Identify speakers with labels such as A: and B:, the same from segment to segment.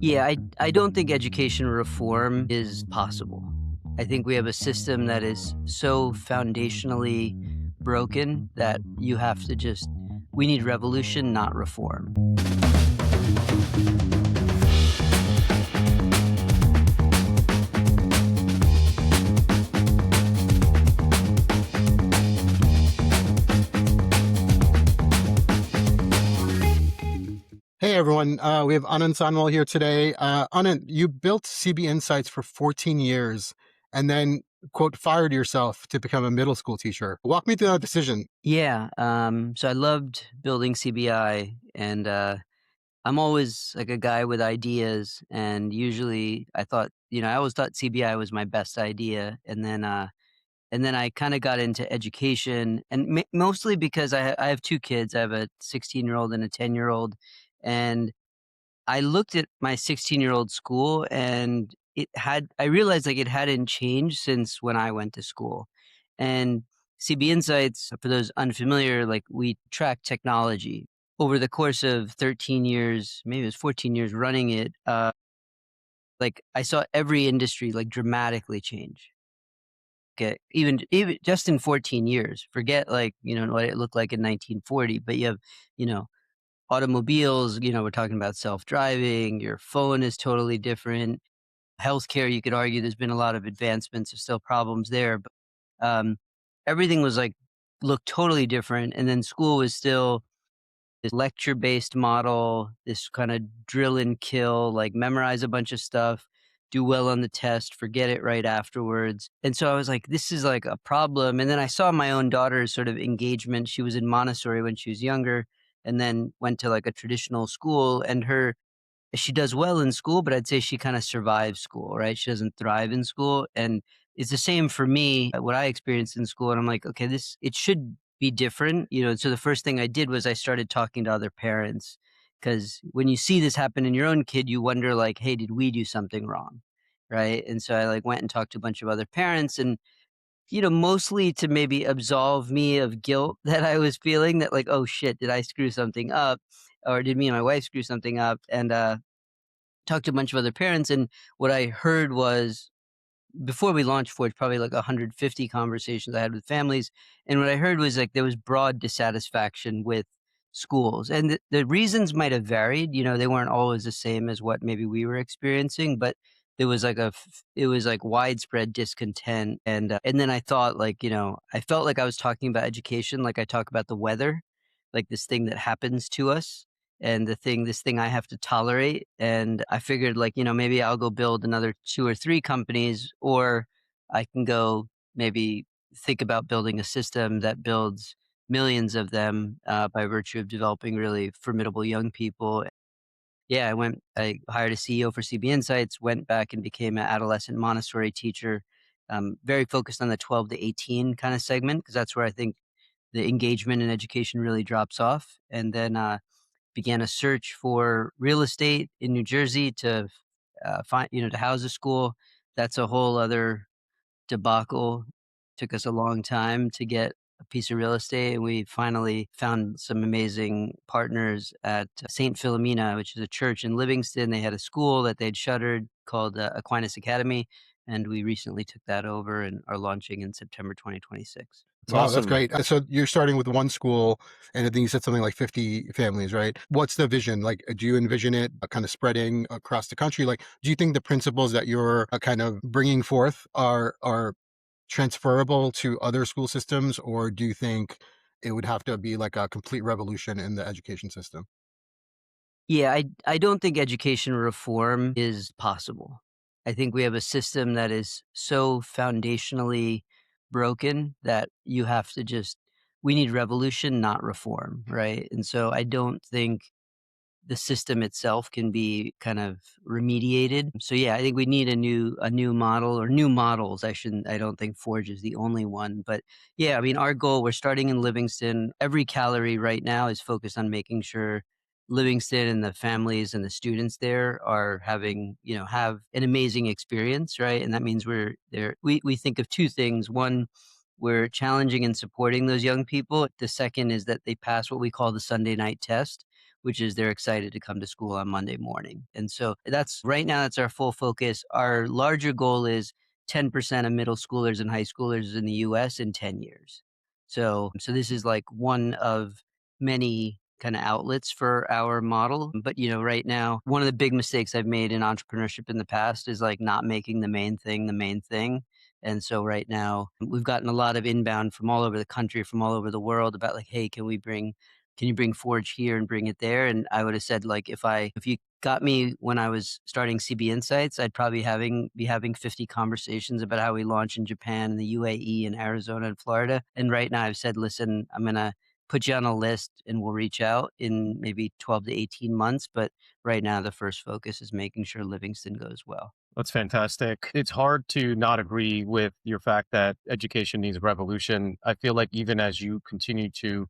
A: Yeah, I don't think education reform is possible. I think we have a system that is so foundationally broken that you have to just we need revolution, not reform.
B: Hey everyone, we have Anand Sanwal here today. Anand, you built CB Insights for 14 years and then, quote, fired yourself to become a middle school teacher. Walk me through that decision.
A: Yeah, so I loved building CBI, and I'm always like a guy with ideas, and usually I thought, I always thought CBI was my best idea, and then I kind of got into education, and mostly because I have two kids. I have a 16-year-old and a 10-year-old, and I looked at my 16-year-old school, and I realized like it hadn't changed since when I went to school. And CB Insights, for those unfamiliar, like we track technology over the course of 13 years, maybe it was 14 years running it. Like I saw every industry like dramatically change. Okay, even just in 14 years. Forget like, what it looked like in 1940, but you have, you know, automobiles, we're talking about self-driving, your phone is totally different. Healthcare, you could argue there's been a lot of advancements, there's still problems there, but um, everything was like looked totally different. And then school was still this lecture-based model, this kind of drill and kill, like memorize a bunch of stuff, do well on the test, forget it right afterwards. And so I was like, this is like a problem. And then I saw my own daughter's sort of engagement. She was in Montessori when she was younger, and then went to like a traditional school, and she does well in school, but I'd say she kind of survives school, right? She doesn't thrive in school. And it's the same for me, what I experienced in school. And I'm like, okay, it should be different. So the first thing I did was I started talking to other parents, because when you see this happen in your own kid, you wonder like, hey, did we do something wrong? Right. And so I like went and talked to a bunch of other parents, and mostly to maybe absolve me of guilt that I was feeling, that like, oh shit, did I screw something up? Or did me and my wife screw something up? And talked to a bunch of other parents, and what I heard was, before we launched Forge, probably like 150 conversations I had with families, and what I heard was like there was broad dissatisfaction with schools, and the reasons might have varied. They weren't always the same as what maybe we were experiencing, but there was like it was like widespread discontent, and then I thought like, I felt like I was talking about education like I talk about the weather, like this thing that happens to us, and this thing I have to tolerate. And I figured like, maybe I'll go build another two or three companies, or I can go maybe think about building a system that builds millions of them, by virtue of developing really formidable young people. Yeah, I hired a CEO for CB Insights, went back and became an adolescent Montessori teacher, very focused on the 12 to 18 kind of segment, because that's where I think the engagement in education really drops off. And then began a search for real estate in New Jersey to find, to house a school. That's a whole other debacle. Took us a long time to get a piece of real estate, and we finally found some amazing partners at St. Philomena, which is a church in Livingston. They had a school that they'd shuttered called Aquinas Academy, and we recently took that over and are launching in September 2026.
C: It's
B: Wow, that's
C: awesome.
B: great. So you're starting with one school, and I think you said something like 50 families, right? What's the vision? Like, do you envision it kind of spreading across the country? Like, do you think the principles that you're kind of bringing forth are transferable to other school systems, or do you think it would have to be like a complete revolution in the education system?
A: Yeah, I don't think education reform is possible. I think we have a system that is so foundationally broken that you have to just we need revolution, not reform, right? And so I don't think the system itself can be kind of remediated. So yeah, I think we need a new model, or new models. I don't think Forge is the only one, but yeah, I mean our goal, we're starting in Livingston. Every calorie right now is focused on making sure Livingston and the families and the students there are having, have an amazing experience, right? And that means we're there. We think of two things. One, we're challenging and supporting those young people. The second is that they pass what we call the Sunday night test, which is they're excited to come to school on Monday morning. And so that's right now, that's our full focus. Our larger goal is 10% of middle schoolers and high schoolers in the US in 10 years. So this is like one of many kind of outlets for our model. But right now, one of the big mistakes I've made in entrepreneurship in the past is like not making the main thing the main thing. And so right now, we've gotten a lot of inbound from all over the country, from all over the world about like, hey, can you bring Forge here and bring it there? And I would have said like, if you got me when I was starting CB Insights, I'd probably be having 50 conversations about how we launch in Japan and the UAE and Arizona and Florida. And right now I've said, listen, I'm gonna put you on a list and we'll reach out in maybe 12 to 18 months. But right now the first focus is making sure Livingston goes well.
C: That's fantastic. It's hard to not agree with your fact that education needs revolution. I feel like even as you continue to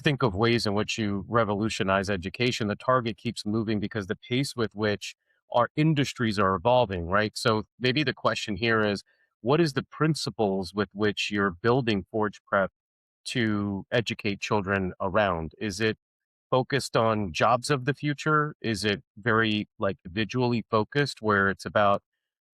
C: think of ways in which you revolutionize education, the target keeps moving because the pace with which our industries are evolving, right? So maybe the question here is, what is the principles with which you're building Forge Prep to educate children around? Is it focused on jobs of the future? Is it very like visually focused where it's about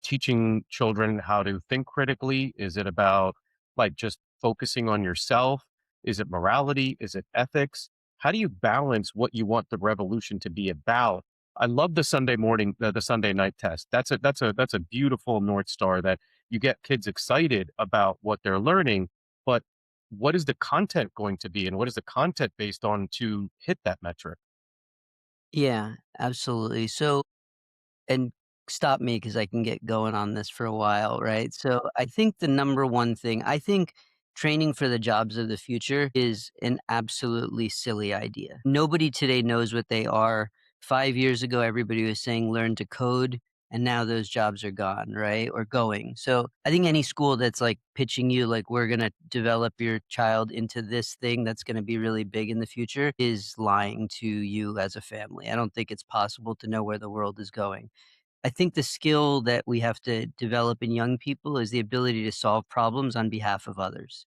C: teaching children how to think critically? Is it about like just focusing on yourself? Is it morality? Is it ethics? How do you balance what you want the revolution to be about? I love the Sunday morning, the Sunday night test. That's a beautiful North Star that you get kids excited about what they're learning, but what is the content going to be and what is the content based on to hit that metric?
A: Yeah, absolutely. And stop me because I can get going on this for a while, right? So I think the number one thing, I think training for the jobs of the future is an absolutely silly idea. Nobody today knows what they are. 5 years ago, everybody was saying learn to code, and now those jobs are gone, right? Or going. So I think any school that's like pitching you, like, we're going to develop your child into this thing that's going to be really big in the future is lying to you as a family. I don't think it's possible to know where the world is going. I think the skill that we have to develop in young people is the ability to solve problems on behalf of others.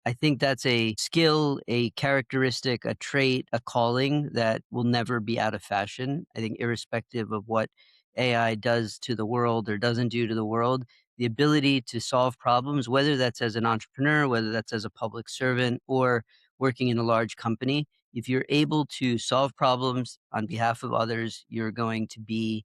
A: I think that's a skill, a characteristic, a trait, a calling that will never be out of fashion. I think, irrespective of what AI does to the world or doesn't do to the world, the ability to solve problems, whether that's as an entrepreneur, whether that's as a public servant, or working in a large company, if you're able to solve problems on behalf of others, you're going to be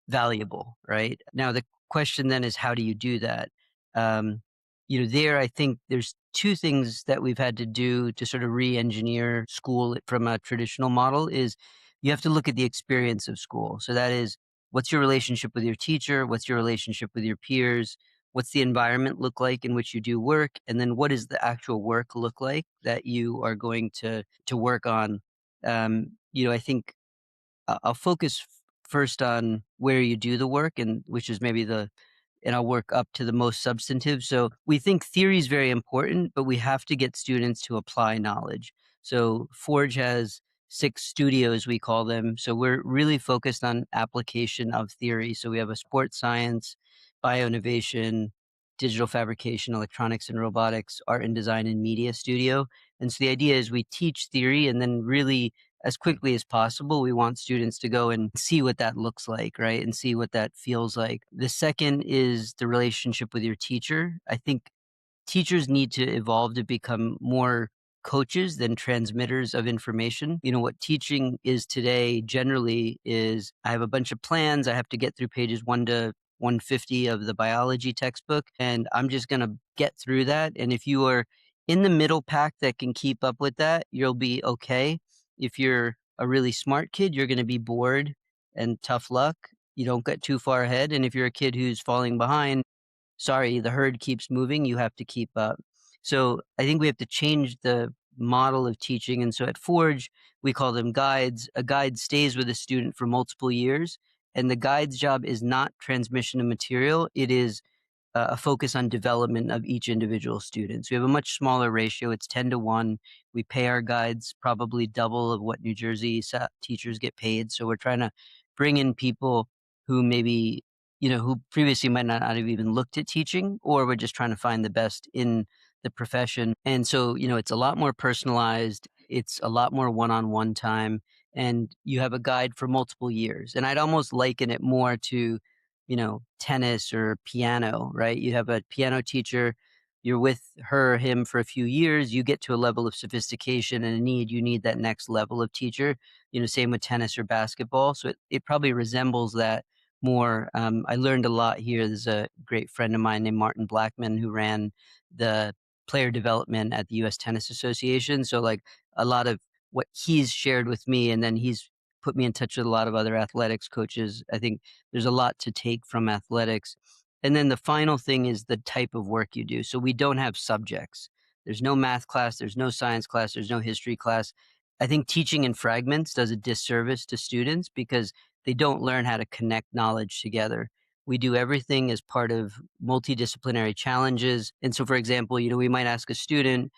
A: valuable, right? Now the question then is, how do you do that? Um, there, I think there's two things that we've had to do to sort of re-engineer school from a traditional model is you have to look at the experience of school. So that is, what's your relationship with your teacher? What's your relationship with your peers? What's the environment look like in which you do work? And then what does the actual work look like that you are going to work on? I think I'll focus first on where you do the work, and which is maybe and I'll work up to the most substantive. So we think theory is very important, but we have to get students to apply knowledge. So Forge has 6 studios, we call them. So we're really focused on application of theory. So we have a sports science, bioinnovation, digital fabrication, electronics and robotics, art and design, and media studio. And so the idea is we teach theory, and then really as quickly as possible, we want students to go and see what that looks like, right? And see what that feels like. The second is the relationship with your teacher. I think teachers need to evolve to become more coaches than transmitters of information. What teaching is today generally is, I have a bunch of plans. I have to get through pages 1 to 150 of the biology textbook, and I'm just going to get through that. And if you are in the middle pack that can keep up with that, you'll be okay. If you're a really smart kid, you're going to be bored and tough luck. You don't get too far ahead. And if you're a kid who's falling behind, sorry, the herd keeps moving, you have to keep up. So I think we have to change the model of teaching. And so at Forge, we call them guides. A guide stays with a student for multiple years. And the guide's job is not transmission of material. It is a focus on development of each individual student. So we have a much smaller ratio. It's 10 to 1. We pay our guides probably double of what New Jersey teachers get paid. So we're trying to bring in people who maybe, who previously might not have even looked at teaching, or we're just trying to find the best in the profession. And so, it's a lot more personalized. It's a lot more one-on-one time. and you have a guide for multiple years. And I'd almost liken it more to, tennis or piano, right? You have a piano teacher, you're with her or him for a few years, you get to a level of sophistication and a need, you need that next level of teacher. Same with tennis or basketball. So it probably resembles that more. I learned a lot here. There's a great friend of mine named Martin Blackman who ran the player development at the US Tennis Association. So like a lot of what he's shared with me, and then he's put me in touch with a lot of other athletics coaches. I think there's a lot to take from athletics. And then the final thing is the type of work you do. So we don't have subjects. There's no math class, there's no science class, there's no history class. I think teaching in fragments does a disservice to students because they don't learn how to connect knowledge together. We do everything as part of multidisciplinary challenges. And so, for example, we might ask a student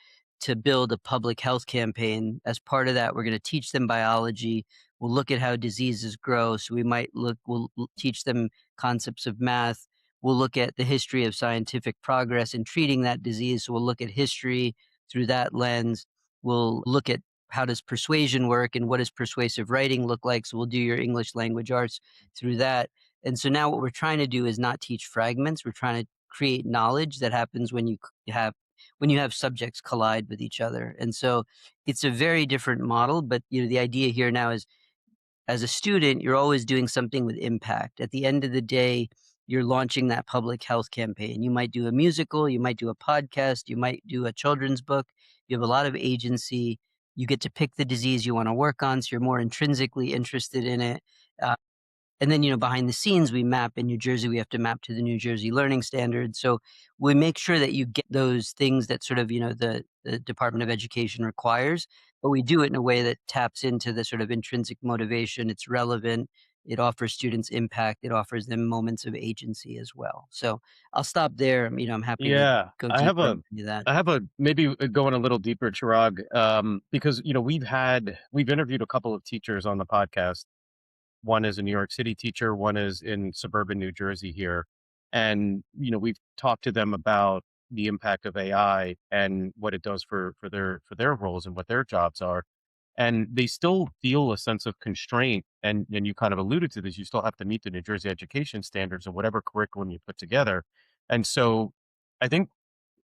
A: to build a public health campaign. As part of that, we're going to teach them biology. We'll look at how diseases grow. So we'll teach them concepts of math. We'll look at the history of scientific progress in treating that disease. So we'll look at history through that lens. We'll look at how does persuasion work and what does persuasive writing look like. So we'll do your English language arts through that. And so now what we're trying to do is not teach fragments. We're trying to create knowledge that happens when you have subjects collide with each other. And so it's a very different model, but the idea here now is as a student, you're always doing something with impact. At the end of the day, you're launching that public health campaign. You might do a musical, you might do a podcast, you might do a children's book. You have a lot of agency. You get to pick the disease you want to work on, so you're more intrinsically interested in it. Uh, and then, behind the scenes, we map in New Jersey, we have to map to the New Jersey learning standards. So we make sure that you get those things that sort of, the Department of Education requires, but we do it in a way that taps into the sort of intrinsic motivation. It's relevant. It offers students impact. It offers them moments of agency as well. So I'll stop there. I'm happy to
C: Yeah,
A: go
C: I have
A: deeper
C: a
A: into that.
C: I have a maybe going a little deeper, Chirag, because we've interviewed a couple of teachers on the podcast. One is a New York City teacher, one is in suburban New Jersey here. And, we've talked to them about the impact of AI and what it does for their roles and what their jobs are. And they still feel a sense of constraint. And you kind of alluded to this, you still have to meet the New Jersey education standards and whatever curriculum you put together. And so I think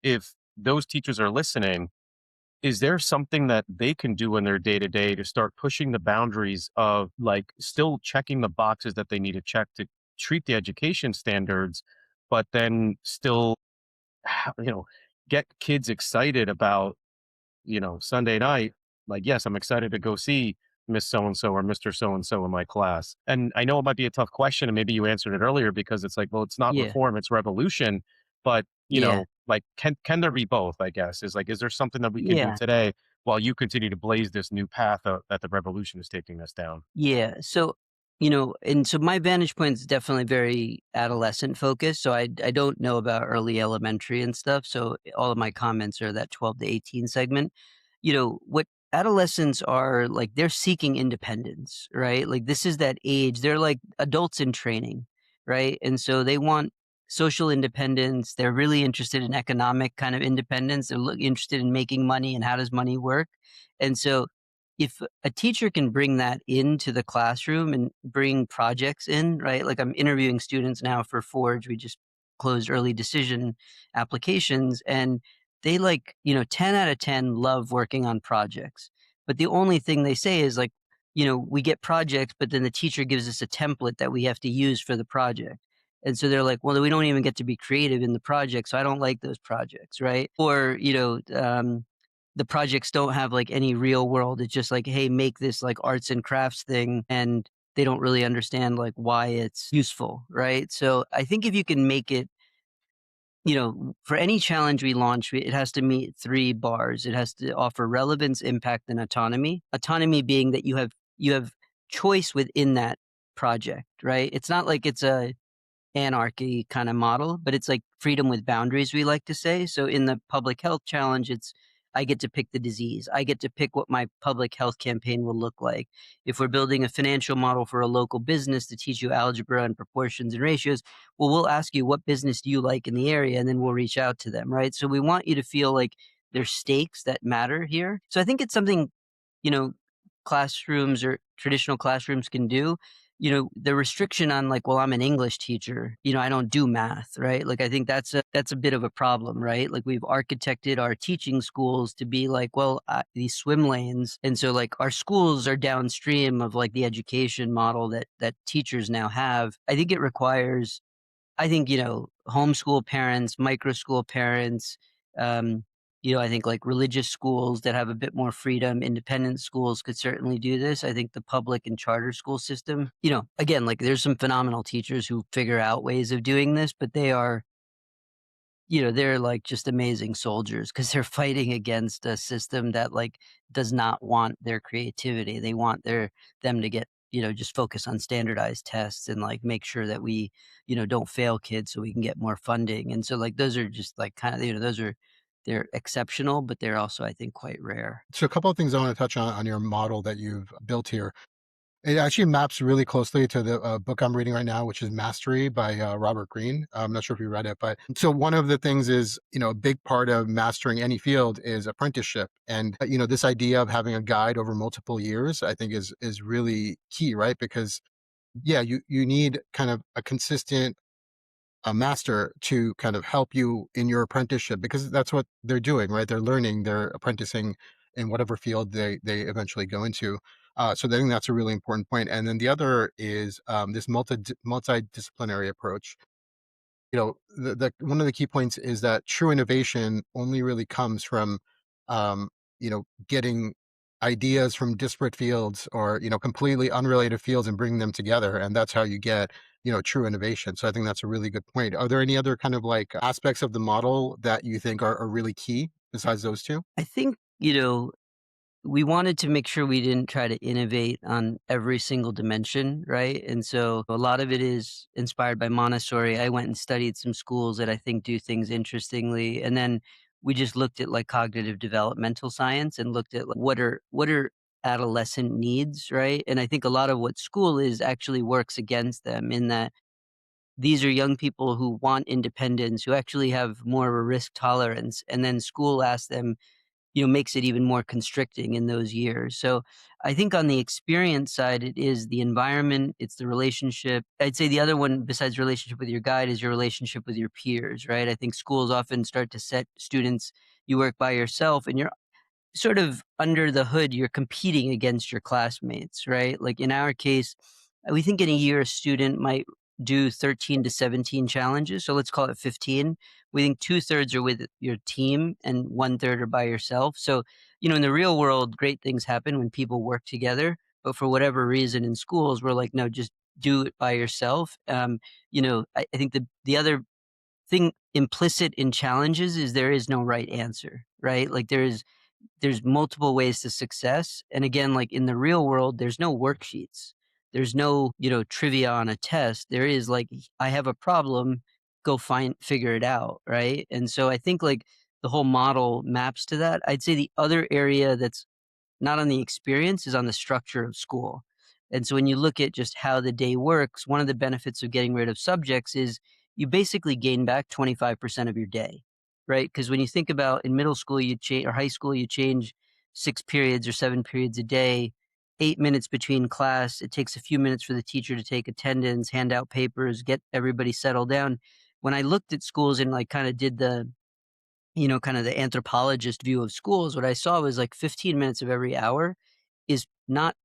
C: if those teachers are listening, is there something that they can do in their day to day to start pushing the boundaries of like still checking the boxes that they need to check to treat the education standards, but then still, you know, get kids excited about, Sunday night, like, yes, I'm excited to go see Miss So and so or Mr. So and so in my class. And I know it might be a tough question, and maybe you answered it earlier because it's like, well, it's not
A: Yeah.
C: reform, it's revolution. But,
A: Yeah.
C: like, can there be both? I guess is there something that we can do
A: Yeah.
C: today while you continue to blaze this new path that the revolution is taking us down?
A: Yeah. So, and so my vantage point is definitely very adolescent focused. So I don't know about early elementary and stuff. So all of my comments are that 12 to 18 segment. What adolescents are like, they're seeking independence, right? Like this is that age. They're like adults in training, right? And so they want social independence. They're really interested in economic kind of independence. They're interested in making money and how does money work. And so if a teacher can bring that into the classroom and bring projects in, right? Like I'm interviewing students now for Forge. We just closed early decision applications and they 10 out of 10 love working on projects. But the only thing they say is like, we get projects, but then the teacher gives us a template that we have to use for the project. And so they're like, well, we don't even get to be creative in the project. So I don't like those projects, right? Or, the projects don't have like any real world. It's just like, hey, make this like arts and crafts thing. And they don't really understand like why it's useful, right? So I think if you can make it, for any challenge we launch, it has to meet three bars. It has to offer relevance, impact, and autonomy. Autonomy being that you have choice within that project, right? It's not like it's a anarchy kind of model, but it's like freedom with boundaries, we like to say. So in the public health challenge, it's I get to pick the disease. I get to pick what my public health campaign will look like. If we're building a financial model for a local business to teach you algebra and proportions and ratios, well, we'll ask you what business do you like in the area, and then we'll reach out to them, right? So we want you to feel like there's stakes that matter here. So I think it's something, you know, classrooms or traditional classrooms can do, the restriction on like, well, I'm an English teacher, I don't do math, right? Like I think that's a bit of a problem, right? Like we've architected our teaching schools to be like, well, these swim lanes, and so like our schools are downstream of like the education model that teachers now have. I think it requires homeschool parents, micro school parents, um, I think like religious schools that have a bit more freedom, independent schools could certainly do this. I think the public and charter school system, again, like there's some phenomenal teachers who figure out ways of doing this, but they're like just amazing soldiers because they're fighting against a system that like does not want their creativity. They want them to get, just focus on standardized tests and like make sure that we, don't fail kids so we can get more funding. And so like those are just like kind of, they're exceptional, but they're also, I think, quite rare.
B: So a couple of things I want to touch on your model that you've built here. It actually maps really closely to the book I'm reading right now, which is Mastery by Robert Greene. I'm not sure if you read it, but so one of the things is, a big part of mastering any field is apprenticeship. And, this idea of having a guide over multiple years, I think is really key, right? Because yeah, you need kind of a consistent master to kind of help you in your apprenticeship because that's what they're doing, right? They're learning, they're apprenticing in whatever field they eventually go into. So I think that's a really important point. And then the other is this multidisciplinary approach. The one of the key points is that true innovation only really comes from, getting ideas from disparate fields or, completely unrelated fields and bringing them together. And that's how you get, true innovation. So I think that's a really good point. Are there any other kind of like aspects of the model that you think are really key besides those two?
A: I think, we wanted to make sure we didn't try to innovate on every single dimension, right? And so a lot of it is inspired by Montessori. I went and studied some schools that I think do things interestingly, and then we just looked at like cognitive developmental science and looked at like, what are adolescent needs, right? And I think a lot of what school is actually works against them in that these are young people who want independence, who actually have more of a risk tolerance, and then school asks them, makes it even more constricting in those years. So I think on the experience side, it is the environment, it's the relationship. I'd say the other one besides relationship with your guide is your relationship with your peers, right? I think schools often start to set students, you work by yourself and you're sort of under the hood, you're competing against your classmates, right? Like in our case, we think in a year a student might do 13 to 17 challenges. So let's call it 15. We think 2/3 are with your team and 1/3 are by yourself. So, in the real world, great things happen when people work together. But for whatever reason in schools, we're like, no, just do it by yourself. I think the other thing implicit in challenges is there is no right answer, right? Like there's multiple ways to success. And again, like in the real world, there's no worksheets. There's no, trivia on a test. There is like, I have a problem, go figure it out. Right. And so I think like the whole model maps to that. I'd say the other area that's not on the experience is on the structure of school. And so when you look at just how the day works, one of the benefits of getting rid of subjects is you basically gain back 25% of your day, right? Because when you think about in middle school, you change or high school, you change 6 periods or 7 periods a day, 8 minutes between class. It takes a few minutes for the teacher to take attendance, hand out papers, get everybody settled down. When I looked at schools and like kind of did kind of the anthropologist view of schools, what I saw was like 15 minutes of every hour is not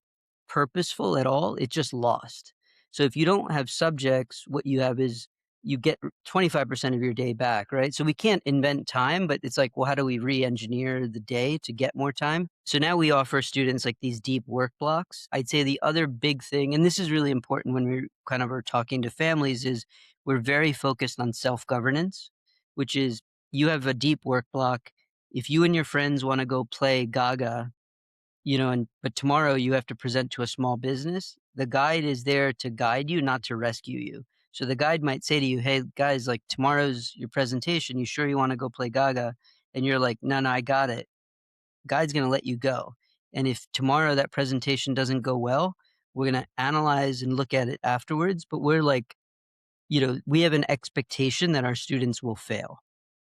A: purposeful at all. It's just lost. So if you don't have subjects, what you have is you get 25% of your day back, right? So we can't invent time, but it's like, well, how do we re-engineer the day to get more time? So now we offer students like these deep work blocks. I'd say the other big thing, and this is really important when we kind of are talking to families, is we're very focused on self-governance, which is you have a deep work block. If you and your friends want to go play Gaga, but tomorrow you have to present to a small business, the guide is there to guide you, not to rescue you. So the guide might say to you, hey guys, like tomorrow's your presentation. You sure you want to go play Gaga? And you're like, no, I got it. Guide's going to let you go. And if tomorrow that presentation doesn't go well, we're going to analyze and look at it afterwards. But we're like, we have an expectation that our students will fail.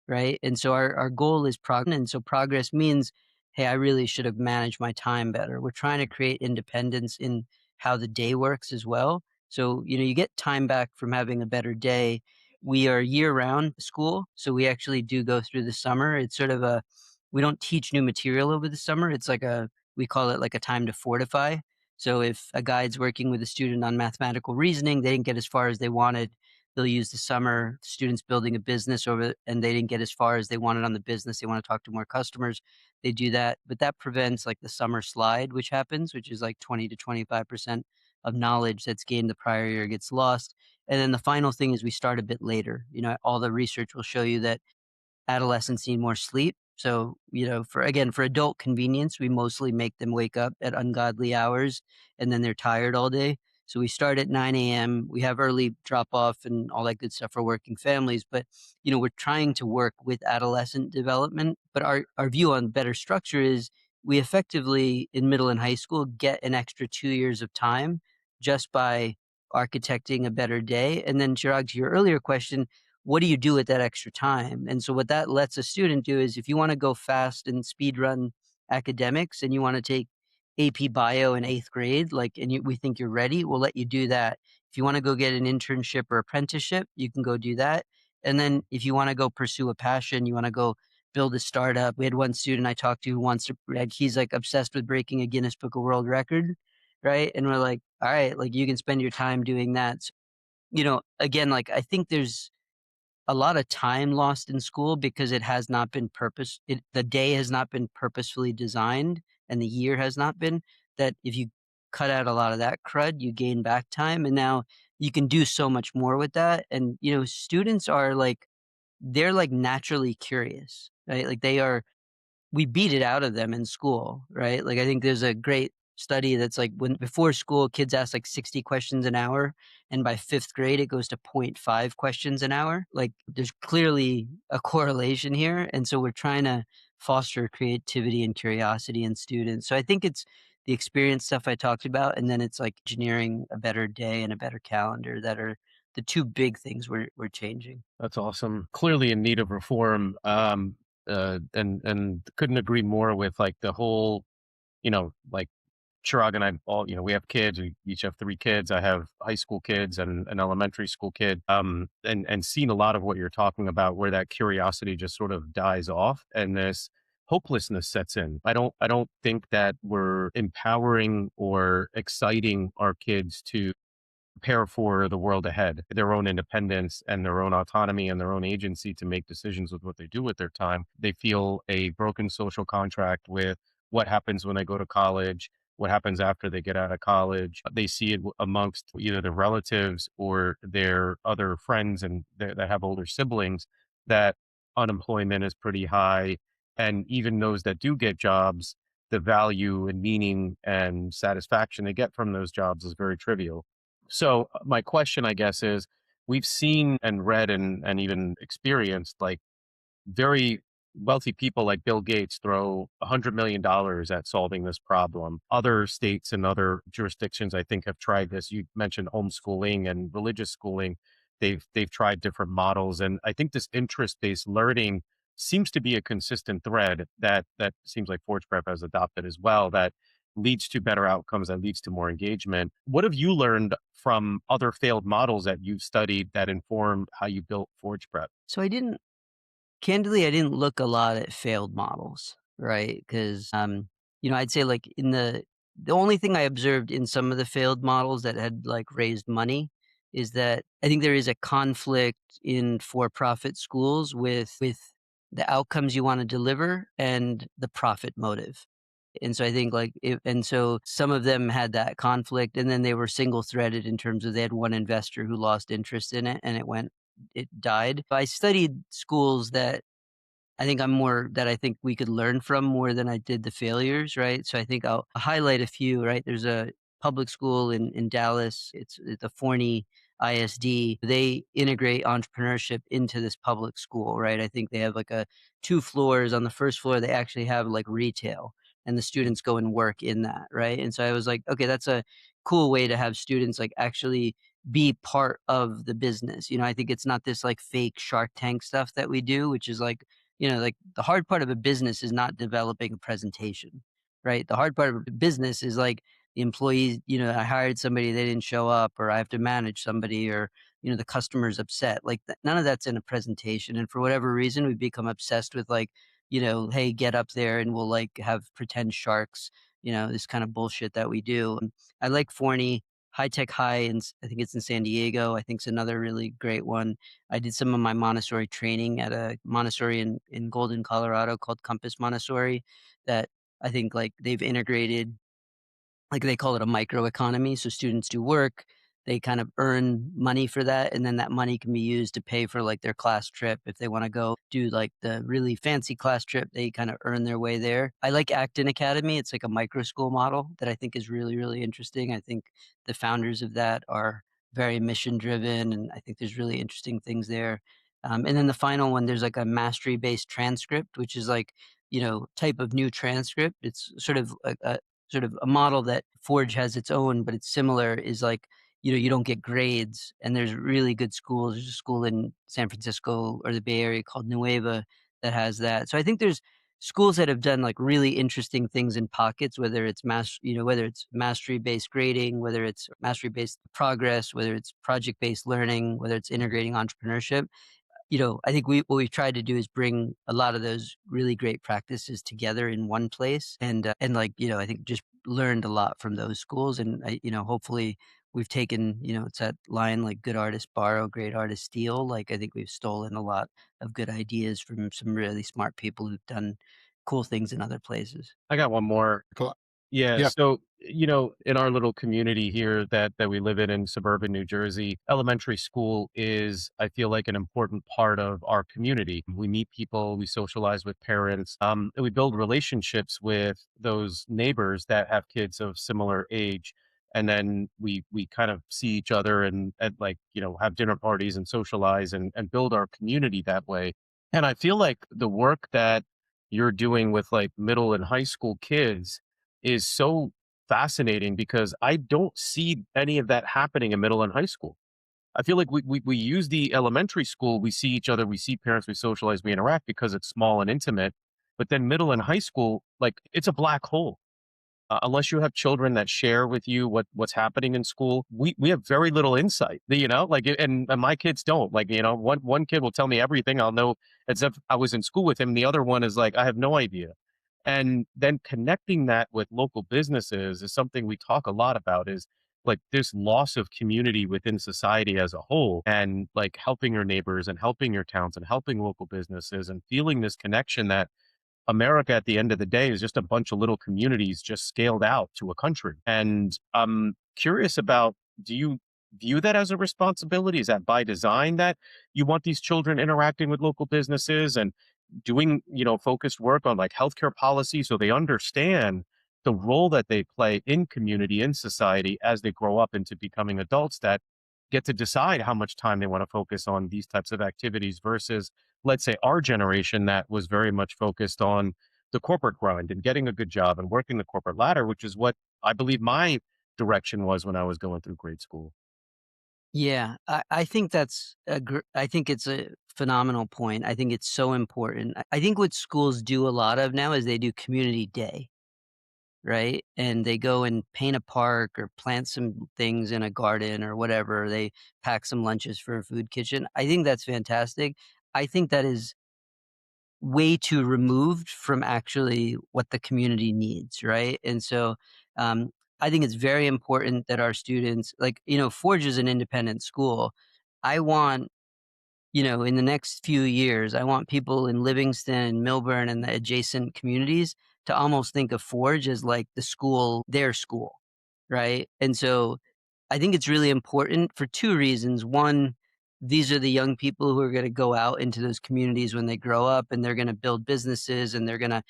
A: Right. And so our goal is progress. And so progress means hey, I really should have managed my time better. We're trying to create independence in how the day works as well. So, you get time back from having a better day. We are year round school. So we actually do go through the summer. It's sort of we don't teach new material over the summer. It's like we call it like a time to fortify. So if a guide's working with a student on mathematical reasoning, they didn't get as far as they wanted. They'll use the summer students building a business over, and they didn't get as far as they wanted on the business. They want to talk to more customers. They do that, but that prevents like the summer slide, which happens, which is like 20 to 25% of knowledge that's gained the prior year gets lost. And then the final thing is we start a bit later. All the research will show you that adolescents need more sleep. So, for adult convenience, we mostly make them wake up at ungodly hours and then they're tired all day. So we start at 9 a.m. We have early drop off and all that good stuff for working families. But, we're trying to work with adolescent development. But our view on better structure is we effectively, in middle and high school, get an extra 2 years of time just by architecting a better day. And then, Chirag, to your earlier question, what do you do with that extra time? And so what that lets a student do is if you want to go fast and speed run academics and you want to take AP bio in 8th grade, we think you're ready, we'll let you do that. If you want to go get an internship or apprenticeship, you can go do that. And then if you want to go pursue a passion, you want to go build a startup. We had one student I talked to who wants to, like, he's like obsessed with breaking a Guinness Book of World Record, right? And we're like, all right, like you can spend your time doing that. So, again, like I think there's a lot of time lost in school because it has not been the day has not been purposefully designed and the year has not been, that if you cut out a lot of that crud, you gain back time. And now you can do so much more with that. And, students are like, they're like naturally curious, right? Like we beat it out of them in school, right? Like I think there's a great study that's like when before school kids ask like 60 questions an hour and by 5th grade it goes to zero point 0.5 questions an hour. Like there's clearly a correlation here, and so we're trying to foster creativity and curiosity in students. So I think it's the experience stuff I talked about, and then it's like engineering a better day and a better calendar that are the two big things we're changing.
C: That's awesome. Clearly in need of reform. And couldn't agree more with like the whole, like Chirag and I all, we have kids. We each have 3 kids. I have high school kids and an elementary school kid. And seen a lot of what you're talking about, where that curiosity just sort of dies off and this hopelessness sets in. I don't think that we're empowering or exciting our kids to prepare for the world ahead, their own independence and their own autonomy and their own agency to make decisions with what they do with their time. They feel a broken social contract with what happens when they go to college, what happens after they get out of college. They see it amongst either their relatives or their other friends and that have older siblings, that unemployment is pretty high. And even those that do get jobs, the value and meaning and satisfaction they get from those jobs is very trivial. So my question, I guess, is we've seen and read and even experienced like very wealthy people like Bill Gates throw $100 million at solving this problem. Other states and other jurisdictions, I think, have tried this. You mentioned homeschooling and religious schooling. They've tried different models, and I think this interest-based learning seems to be a consistent thread that seems like Forge Prep has adopted as well. That leads to better outcomes, that leads to more engagement. What have you learned from other failed models that you've studied that informed how you built Forge Prep?
A: So candidly, I didn't look a lot at failed models, right? Because, I'd say like the only thing I observed in some of the failed models that had like raised money is that I think there is a conflict in for-profit schools with the outcomes you want to deliver and the profit motive. And so I think and so some of them had that conflict, and then they were single threaded in terms of they had one investor who lost interest in it and it died. I studied schools that I think we could learn from more than I did the failures, right? So I think I'll highlight a few, right? There's a public school in Dallas. It's a Forney ISD. They integrate entrepreneurship into this public school, right? I think they have like 2 floors. On the first floor, they actually have like retail and the students go and work in that, right? And so I was like, okay, that's a cool way to have students like actually be part of the business. I think it's not this like fake Shark Tank stuff that we do, which is like like the hard part of a business is not developing a presentation, right? The hard part of a business is like the employees, I hired somebody, they didn't show up, or I have to manage somebody, or, the customer's upset. Like none of that's in a presentation. And for whatever reason, we become obsessed with like, hey, get up there and we'll like have pretend sharks, this kind of bullshit that we do. And I like Forney. High Tech High, and I think it's in San Diego. I think it's another really great one. I did some of my Montessori training at a Montessori in Golden, Colorado called Compass Montessori that I think like they've integrated, like they call it a microeconomy. So students do work, they kind of earn money for that, and then that money can be used to pay for like their class trip. If they want to go do like the really fancy class trip, they kind of earn their way there. I like Acton Academy. It's like a micro school model that I think is really, really interesting. I think the founders of that are very mission driven, and I think there's really interesting things there. And then the final one, there's like a mastery based transcript, which is like, type of new transcript. It's sort of a model that Forge has its own, but it's similar, is like, you don't get grades, and there's really good schools. There's a school in San Francisco or the Bay Area called Nueva that has that. So I think there's schools that have done like really interesting things in pockets, whether it's whether it's mastery based grading, whether it's mastery based progress, whether it's project based learning, whether it's integrating entrepreneurship. I think what we've tried to do is bring a lot of those really great practices together in one place, and like, I think just learned a lot from those schools, and hopefully we've taken, it's that line like good artists borrow, great artists steal. Like I think we've stolen a lot of good ideas from some really smart people who've done cool things in other places.
C: I got one more.
B: Cool.
C: Yeah.
B: Yeah.
C: So, in our little community here that we live in suburban New Jersey, elementary school is, I feel like, an important part of our community. We meet people, we socialize with parents, and we build relationships with those neighbors that have kids of similar age. And then we kind of see each other and like, have dinner parties and socialize and build our community that way. And I feel like the work that you're doing with like middle and high school kids is so fascinating because I don't see any of that happening in middle and high school. I feel like we use the elementary school, we see each other, we see parents, we socialize, we interact because it's small and intimate. But then middle and high school, like it's a black hole. Unless you have children that share with you what's happening in school, we have very little insight. Like, and my kids don't. Like, one kid will tell me everything. I'll know as if I was in school with him. The other one is like, I have no idea. And then connecting that with local businesses is something we talk a lot about. Is like this loss of community within society as a whole, and like helping your neighbors and helping your towns and helping local businesses and feeling this connection that America at the end of the day is just a bunch of little communities just scaled out to a country. And I'm curious about, do you view that as a responsibility? Is that by design that you want these children interacting with local businesses and doing, focused work on like healthcare policy so they understand the role that they play in community, in society as they grow up into becoming adults that get to decide how much time they want to focus on these types of activities versus, let's say, our generation that was very much focused on the corporate grind and getting a good job and working the corporate ladder, which is what I believe my direction was when I was going through grade school.
A: Yeah, I think I think it's a phenomenal point. I think it's so important. I think what schools do a lot of now is they do community day, right? And they go and paint a park or plant some things in a garden or whatever. They pack some lunches for a food kitchen. I think that's fantastic. I think that is way too removed from actually what the community needs, right? And so, I think it's very important that our students, like, Forge is an independent school. I want, in the next few years, I want people in Livingston and Milburn and the adjacent communities to almost think of Forge as like the school, their school, right? And so I think it's really important for two reasons. One, these are the young people who are going to go out into those communities when they grow up, and they're going to build businesses, and they're going to,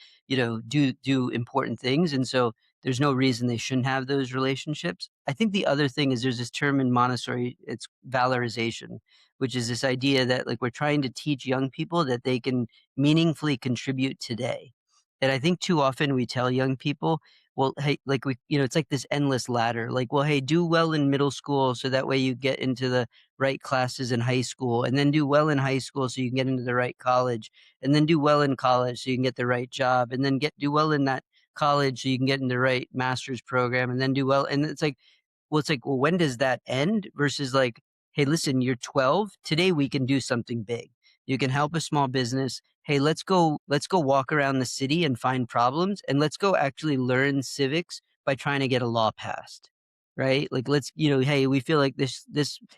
A: do important things. And so there's no reason they shouldn't have those relationships. I think the other thing is there's this term in Montessori, it's valorization, which is this idea that like we're trying to teach young people that they can meaningfully contribute today. And I think too often we tell young people, well, hey, like it's like this endless ladder. Like, well, hey, do well in middle school so that way you get into the right classes in high school, and then do well in high school so you can get into the right college, and then do well in college so you can get the right job, and then do well in that college so you can get in the right master's program, and then do well. And it's like, well, when does that end? Versus like, hey, listen, you're 12. Today we can do something big. You can help a small business. Hey, let's go walk around the city and find problems, and let's go actually learn civics by trying to get a law passed. Right? Like let's, hey, we feel like this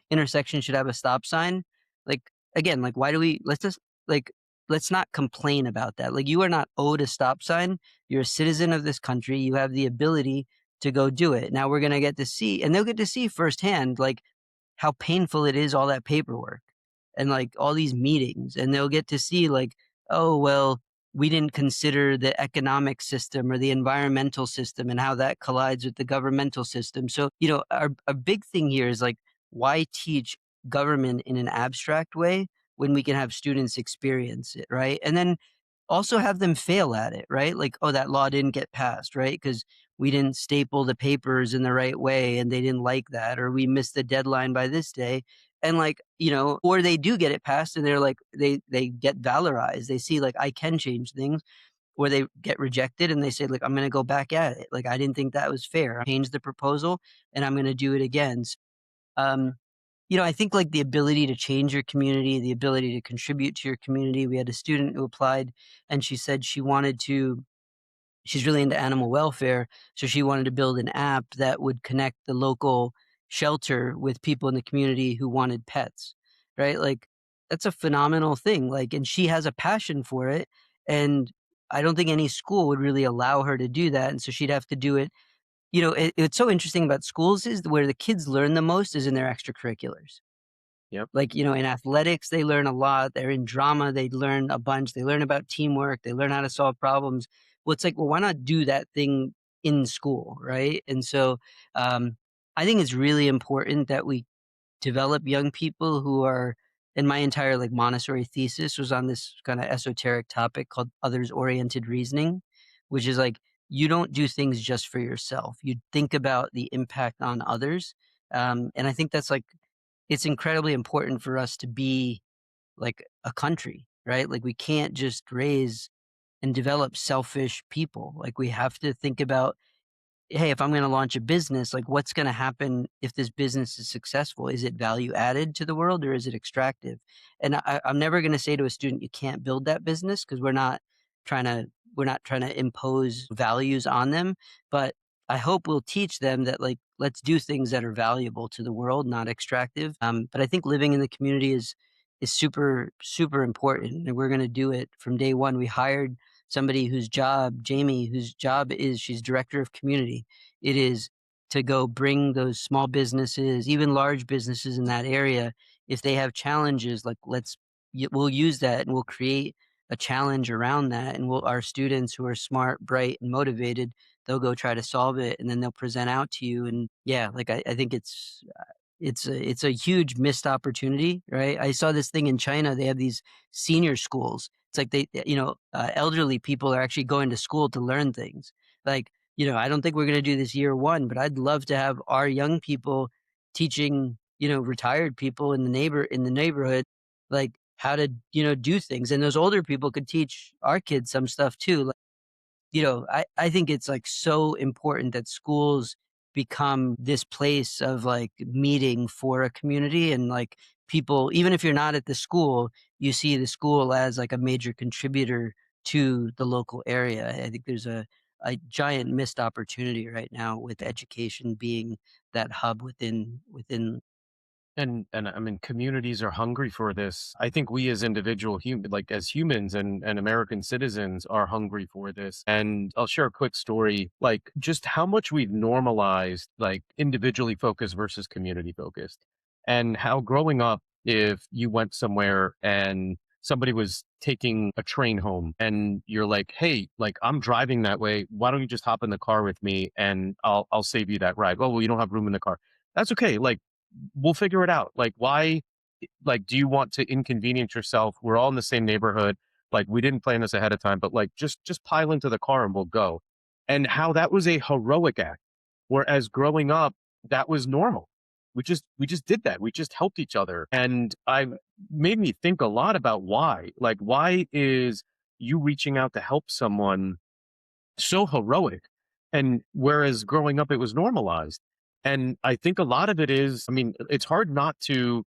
A: intersection should have a stop sign. Like again, like why do we let's just like let's not complain about that. Like you are not owed a stop sign. You're a citizen of this country. You have the ability to go do it. Now we're going to get to see, and they'll get to see firsthand, like how painful it is, all that paperwork and like all these meetings. And they'll get to see, like, oh, well, we didn't consider the economic system or the environmental system and how that collides with the governmental system. So, our big thing here is like, why teach government in an abstract way when we can have students experience it, right? And then also have them fail at it, right? Like, oh, that law didn't get passed, right? Because we didn't staple the papers in the right way and they didn't like that, or we missed the deadline by this day. And like, or they do get it passed and they're like, they get valorized. They see like, I can change things, or they get rejected and they say, like, I'm going to go back at it. Like, I didn't think that was fair. I changed the proposal and I'm going to do it again. Um, I think like the ability to change your community, the ability to contribute to your community. We had a student who applied and she said she's really into animal welfare. So she wanted to build an app that would connect the local shelter with people in the community who wanted pets, right? Like that's a phenomenal thing. Like, and she has a passion for it. And I don't think any school would really allow her to do that. And so she'd have to do it. It's so interesting about schools is where the kids learn the most is in their extracurriculars.
C: Yep.
A: Like, in athletics, they learn a lot. They're in drama, they learn a bunch. They learn about teamwork. They learn how to solve problems. Well, it's like, well, why not do that thing in school, right? And so, I think it's really important that we develop young people who are. And my entire like Montessori thesis was on this kind of esoteric topic called others-oriented reasoning, which is like you don't do things just for yourself. You think about the impact on others, and I think that's like it's incredibly important for us to be like a country, right? Like we can't just raise and develop selfish people. Like we have to think about, hey, if I'm going to launch a business, like what's going to happen if this business is successful? Is it value added to the world or is it extractive? And I'm never going to say to a student, you can't build that business because trying to, we're not trying to impose values on them, but I hope we'll teach them that like, let's do things that are valuable to the world, not extractive. But I think living in the community is super, super important. And we're going to do it from day one. We hired somebody Jamie, whose job is she's director of community. It is to go bring those small businesses, even large businesses in that area, if they have challenges, like we'll use that and we'll create a challenge around that. And our students who are smart, bright, and motivated, they'll go try to solve it and then they'll present out to you. And yeah, like I think it's a huge missed opportunity, right? I saw this thing in China. They have these senior schools. It's like elderly people are actually going to school to learn things. Like, I don't think we're going to do this year one, but I'd love to have our young people teaching, retired people in the neighborhood, like how to, do things. And those older people could teach our kids some stuff too. I think it's like so important that schools become this place of like meeting for a community and like people, even if you're not at the school, you see the school as like a major contributor to the local area. I think there's a giant missed opportunity right now with education being that hub within.
C: And I mean, communities are hungry for this. I think we as individual human, like as humans and American citizens are hungry for this. And I'll share a quick story, like just how much we've normalized like individually focused versus community focused. And how growing up, if you went somewhere and somebody was taking a train home and you're like, hey, like I'm driving that way. Why don't you just hop in the car with me and I'll save you that ride? Well, you don't have room in the car. That's okay. Like we'll figure it out. Like, why, like, do you want to inconvenience yourself? We're all in the same neighborhood. Like, we didn't plan this ahead of time, but like, just pile into the car and we'll go. and how that was a heroic act. Whereas growing up, that was normal. We just did that. We just helped each other. And I made me think a lot about why. Like, why is you reaching out to help someone so heroic? And whereas growing up it was normalized. And I think a lot of it is, I mean, it's hard not to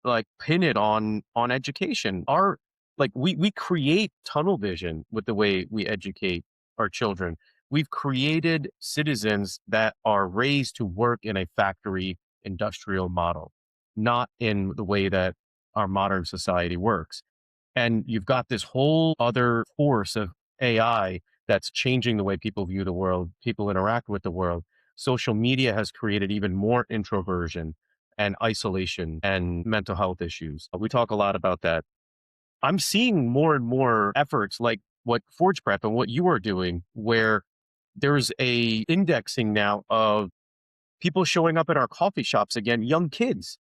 C: like pin it on education. Our like we create tunnel vision with the way we educate our children. We've created citizens that are raised to work in a factory industrial model, not in the way that our modern society works. And you've got this whole other force of AI that's changing the way people view the world, people interact with the world. Social media has created even more introversion and isolation and mental health issues. We talk a lot about that. I'm seeing more and more efforts like what Forge Prep and what you are doing, where there's a indexing now of people showing up at our coffee shops again, young kids,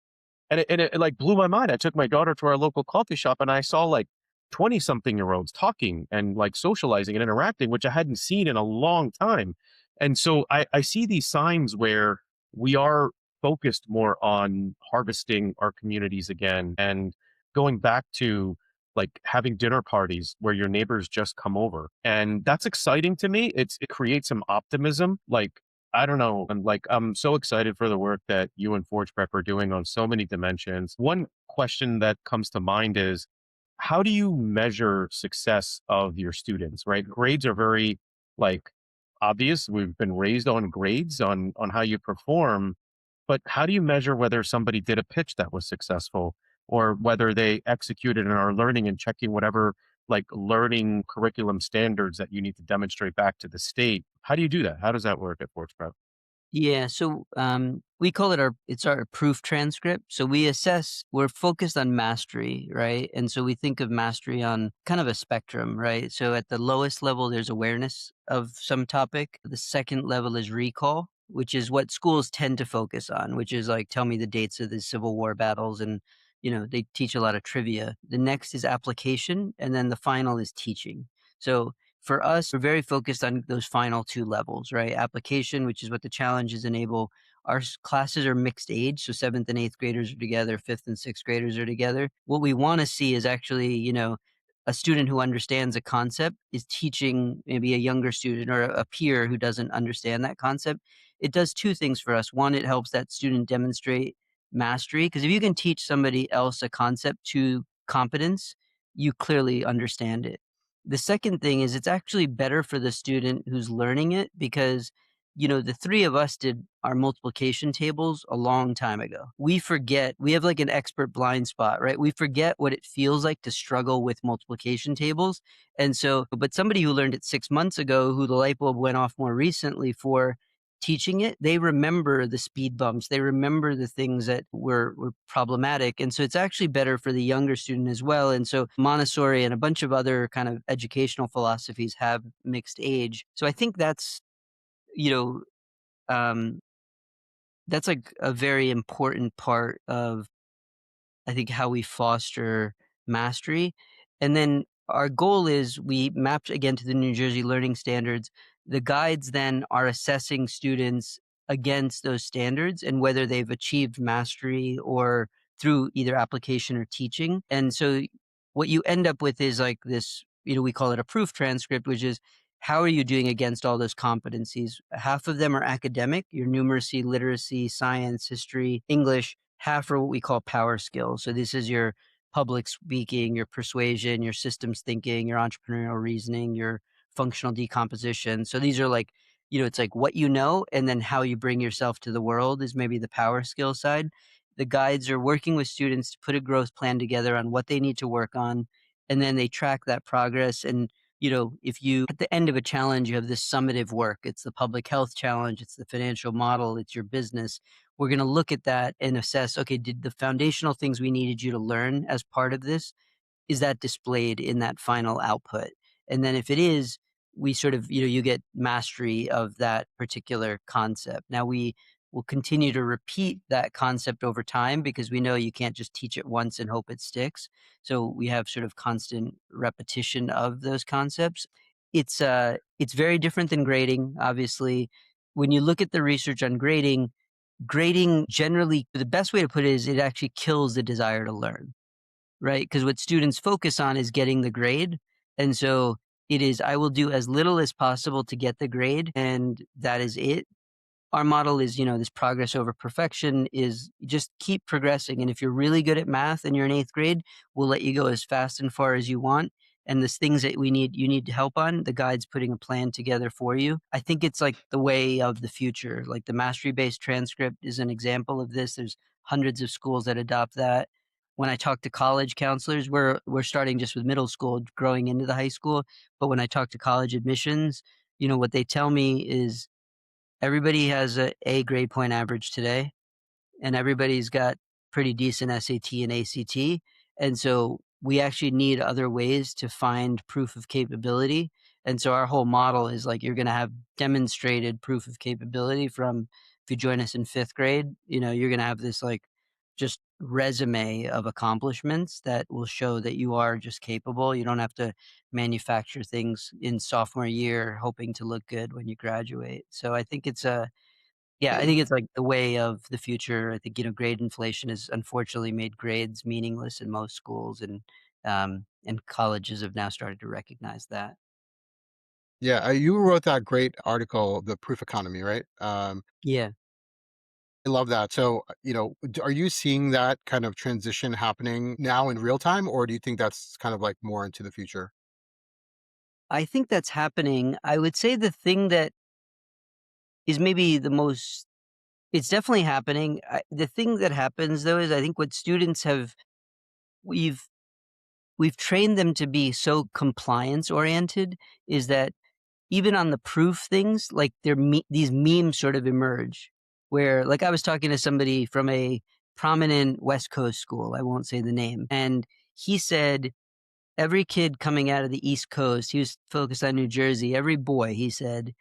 C: and it like blew my mind. I took my daughter to our local coffee shop and I saw like 20 something year olds talking and like socializing and interacting, which I hadn't seen in a long time. And so I see these signs where we are focused more on harvesting our communities again and going back to like having dinner parties where your neighbors just come over. And that's exciting to me. It creates some optimism. Like, I don't know. I'm so excited for the work that you and Forge Prep are doing on so many dimensions. One question that comes to mind is, how do you measure success of your students, right? Grades are very like obvious. We've been raised on grades on how you perform, but how do you measure whether somebody did a pitch that was successful or whether they executed and are learning and checking whatever like learning curriculum standards that you need to demonstrate back to the state? How do you do that? How does that work at Forge Prep?
A: Yeah, so we call it our proof transcript. So we assess, we're focused on mastery, right? And so we think of mastery on kind of a spectrum, right? So at the lowest level, there's awareness of some topic. The second level is recall, which is what schools tend to focus on, which is like tell me the dates of the Civil War battles, and they teach a lot of trivia. The next is application, and then the final is teaching. So for us, we're very focused on those final two levels, right? Application, which is what the challenges enable. Our classes are mixed age, so seventh and eighth graders are together, fifth and sixth graders are together. What we want to see is actually, a student who understands a concept is teaching maybe a younger student or a peer who doesn't understand that concept. It does two things for us. One, it helps that student demonstrate mastery, because if you can teach somebody else a concept to competence, you clearly understand it. The second thing is it's actually better for the student who's learning it because, the three of us did our multiplication tables a long time ago. We forget, we have like an expert blind spot, right? We forget what it feels like to struggle with multiplication tables. And so, but somebody who learned it 6 months ago, who the light bulb went off more recently for teaching it, they remember the speed bumps. They remember the things that were problematic. And so it's actually better for the younger student as well. And so Montessori and a bunch of other kind of educational philosophies have mixed age. So I think you know, um, that's like a very important part of, I think, how we foster mastery. And then our goal is we mapped again to the New Jersey learning standards. The guides then are assessing students against those standards and whether they've achieved mastery or through either application or teaching. And so what you end up with is like this, we call it a proof transcript, which is how are you doing against all those competencies? Half of them are academic, your numeracy, literacy, science, history, English. Half are what we call power skills. So this is your public speaking, your persuasion, your systems thinking, your entrepreneurial reasoning, your functional decomposition. So these are like, it's like what you know, and then how you bring yourself to the world is maybe the power skill side. The guides are working with students to put a growth plan together on what they need to work on, and then they track that progress. And if you at the end of a challenge, you have this summative work. It's the public health challenge, it's the financial model, it's your business. We're going to look at that and assess, okay, did the foundational things we needed you to learn as part of this, is that displayed in that final output? And then if it is, we sort of, you get mastery of that particular concept. Now we will continue to repeat that concept over time because we know you can't just teach it once and hope it sticks. So we have sort of constant repetition of those concepts. it's very different than grading, obviously. When you look at the research on grading, grading generally the best way to put it is it actually kills the desire to learn, right? Because what students focus on is getting the grade, and so it is, "I will do as little as possible to get the grade, and that is it." Our model is, this progress over perfection is just keep progressing. And if you're really good at math and you're in eighth grade, we'll let you go as fast and far as you want. And there's things that you need help on. The guide's putting a plan together for you. I think it's like the way of the future. Like the mastery based transcript is an example of this. There's hundreds of schools that adopt that. When I talk to college counselors, we're starting just with middle school, growing into the high school. But when I talk to college admissions, what they tell me is everybody has a grade point average today, and everybody's got pretty decent SAT and ACT. And so we actually need other ways to find proof of capability. And so our whole model is like you're going to have demonstrated proof of capability from if you join us in fifth grade, you're going to have this like just resume of accomplishments that will show that you are just capable. You don't have to manufacture things in sophomore year hoping to look good when you graduate. So I think I think it's like the way of the future. I think, grade inflation has unfortunately made grades meaningless in most schools, and colleges have now started to recognize that.
B: Yeah, you wrote that great article, The Proof Economy, right?
A: Yeah.
B: I love that. So, are you seeing that kind of transition happening now in real time, or do you think that's kind of like more into the future?
A: I think that's happening. I would say the thing that is maybe the most it's definitely happening. The thing that happens though is I think what students have we've we've trained them to be so compliance oriented is that even on the proof things, like these memes sort of emerge where, like, I was talking to somebody from a prominent West Coast school. I won't say the name. And he said every kid coming out of the East Coast, he was focused on New Jersey, every boy, he said,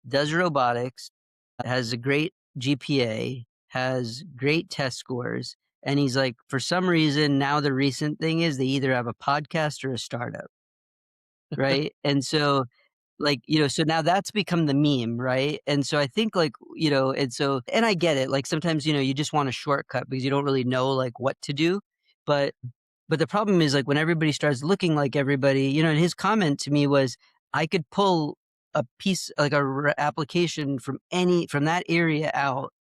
A: does robotics, has a great GPA, has great test scores. And he's like, for some reason, now the recent thing is they either have a podcast or a startup. Right. And so like, so now that's become the meme, right? And so I think like, and I get it. Like sometimes, you just want a shortcut because you don't really know like what to do. But the problem is like when everybody starts looking like everybody, and his comment to me was I could pull a piece like application from that area out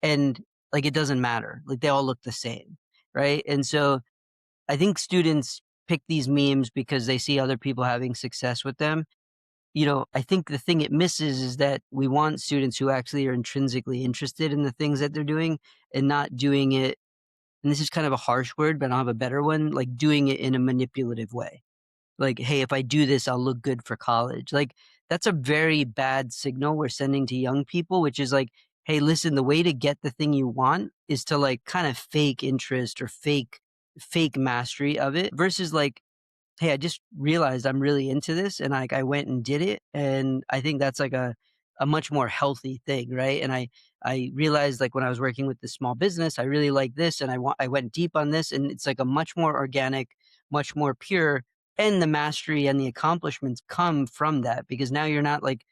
A: and like it doesn't matter. Like they all look the same, right? And so I think students pick these memes because they see other people having success with them. I think the thing it misses is that we want students who actually are intrinsically interested in the things that they're doing and not doing it. And this is kind of a harsh word, but I don't have a better one, like doing it in a manipulative way. Like, hey, if I do this, I'll look good for college. Like, that's a very bad signal we're sending to young people, which is like, hey, listen, the way to get the thing you want is to like kind of fake interest or fake mastery of it versus like, hey, I just realized I'm really into this and I went and did it. And I think that's like a much more healthy thing, right? And I realized like when I was working with this small business, I really like this and I went deep on this and it's like a much more organic, much more pure, and the mastery and the accomplishments come from that because now you're not like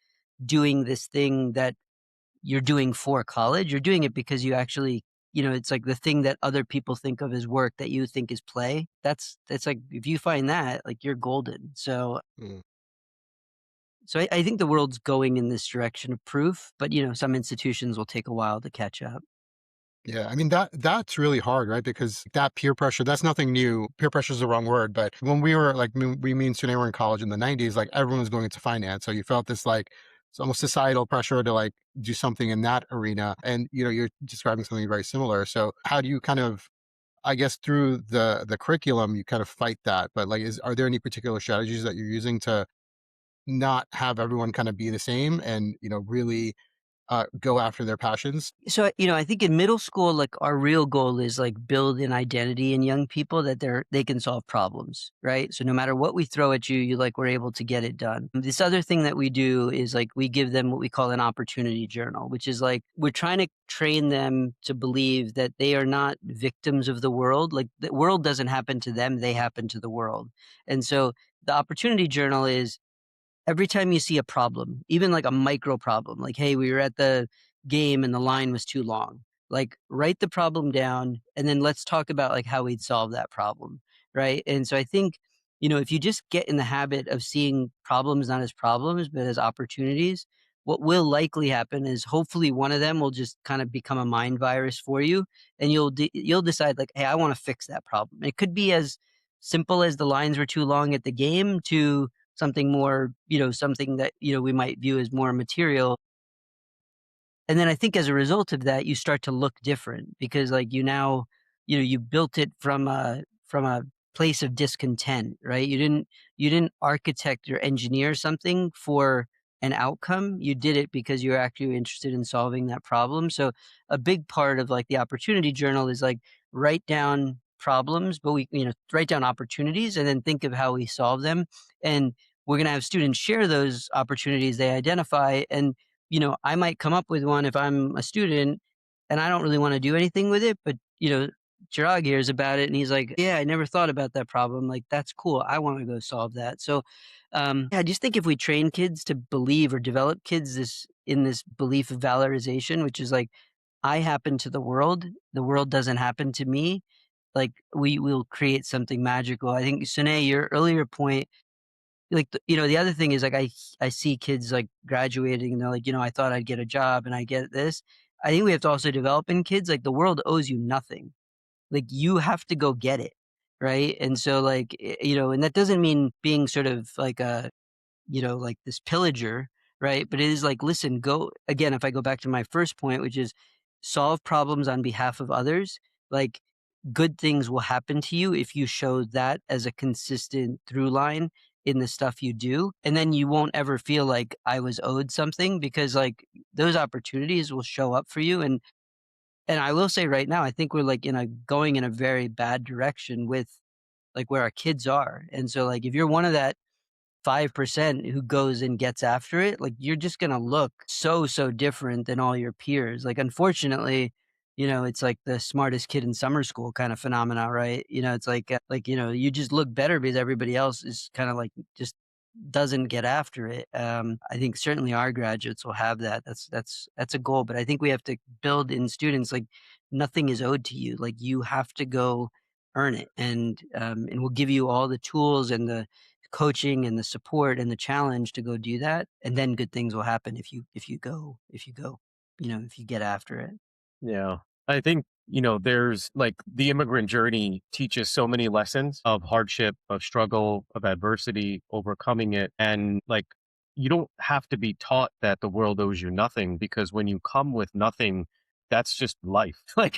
A: doing this thing that you're doing for college. You're doing it because you actually, it's like the thing that other people think of as work that you think is play. That's like if you find that, like you're golden.
B: Mm.
A: So I think the world's going in this direction of proof, but some institutions will take a while to catch up.
B: Yeah, I mean that's really hard, right? Because that peer pressure, that's nothing new. Peer pressure is the wrong word, but when we were like me and Sunay were in college in the 90s, like everyone was going into finance. So you felt this like it's almost societal pressure to like do something in that arena. And you're describing something very similar. So how do you kind of I guess through the curriculum you kind of fight that, but like are there any particular strategies that you're using to not have everyone kind of be the same and really go after their passions?
A: So, I think in middle school, like our real goal is like build an identity in young people that they can solve problems, right? So no matter what we throw at you, you like we're able to get it done. This other thing that we do is like we give them what we call an opportunity journal, which is like we're trying to train them to believe that they are not victims of the world. Like the world doesn't happen to them, they happen to the world. And so the opportunity journal is every time you see a problem, even like a micro problem, like, hey, we were at the game and the line was too long, like write the problem down and then let's talk about like how we'd solve that problem. Right. And so I think, if you just get in the habit of seeing problems not as problems, but as opportunities, what will likely happen is hopefully one of them will just kind of become a mind virus for you. And you'll decide like, hey, I want to fix that problem. It could be as simple as the lines were too long at the game to something more, something that, we might view as more material. And then I think as a result of that, you start to look different because like you now, you built it from a place of discontent, right? You didn't architect or engineer something for an outcome. You did it because you're actually interested in solving that problem. So a big part of like the opportunity journal is like write down problems, but we, write down opportunities and then think of how we solve them. And we're going to have students share those opportunities they identify. And I might come up with one if I'm a student and I don't really want to do anything with it, but Chirag hears about it and he's like, yeah, I never thought about that problem. Like, that's cool. I want to go solve that. So, yeah, I just think if we train kids to believe or develop kids in this belief of valorization, which is like, I happen to the world doesn't happen to me. Like we will create something magical. I think Sunay, your earlier point, like, the other thing is, like, I see kids, like, graduating, and they're like, "I thought I'd get a job, and I get this." I think we have to also develop in kids, like, the world owes you nothing. Like, you have to go get it, right? And so, like, and that doesn't mean being sort of like a like this pillager, right? But it is like, listen, go again, if I go back to my first point, which is solve problems on behalf of others, like good things will happen to you if you show that as a consistent through line in the stuff you do. And then you won't ever feel like I was owed something because like those opportunities will show up for you. And I will say right now, I think we're like going in a very bad direction with like where our kids are. And so like if you're one of that 5% who goes and gets after it, like you're just gonna look so, so different than all your peers. Like, unfortunately, it's like the smartest kid in summer school kind of phenomena, right? It's like, you just look better because everybody else is kind of like just doesn't get after it. I think certainly our graduates will have that. That's a goal, but I think we have to build in students like nothing is owed to you. Like you have to go earn it, and we'll give you all the tools and the coaching and the support and the challenge to go do that, and then good things will happen if you go, if you get after it.
C: Yeah. I think, there's like the immigrant journey teaches so many lessons of hardship, of struggle, of adversity, overcoming it. And like, you don't have to be taught that the world owes you nothing because when you come with nothing, that's just life. Like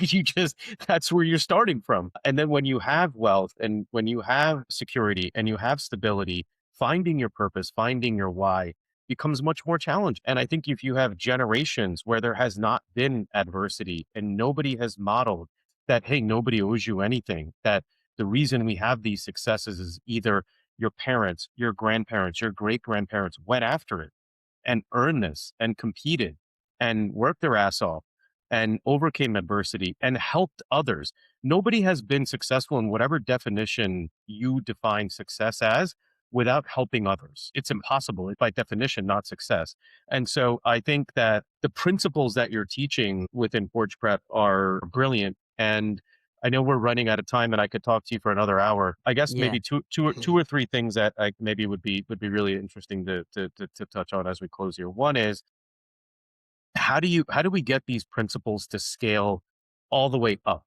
C: that's where you're starting from. And then when you have wealth and when you have security and you have stability, finding your purpose, finding your why, becomes much more challenged. And I think if you have generations where there has not been adversity and nobody has modeled that, hey, nobody owes you anything, that the reason we have these successes is either your parents, your grandparents, your great grandparents went after it and earned this and competed and worked their ass off and overcame adversity and helped others. Nobody has been successful in whatever definition you define success as without helping others. It's impossible. It's by definition not success. And so I think that the principles that you're teaching within Forge Prep are brilliant. And I know we're running out of time and I could talk to you for another hour. I guess
A: Yeah.
C: maybe two or three things that I maybe would be really interesting to touch on as we close here. One is how do we get these principles to scale all the way up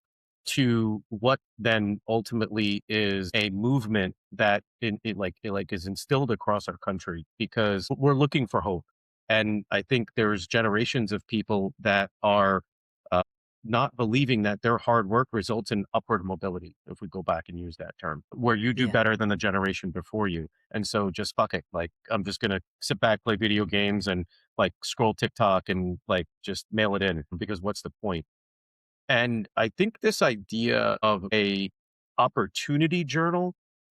C: to what then ultimately is a movement that it is instilled across our country because we're looking for hope. And I think there's generations of people that are uh, not believing that their hard work results in upward mobility, if we go back and use that term, where you do
A: Yeah.
C: better than the generation before you. And so just fuck it. Like, I'm just going to sit back, play video games, and like scroll TikTok and like just mail it in because what's the point? And I think this idea of a opportunity journal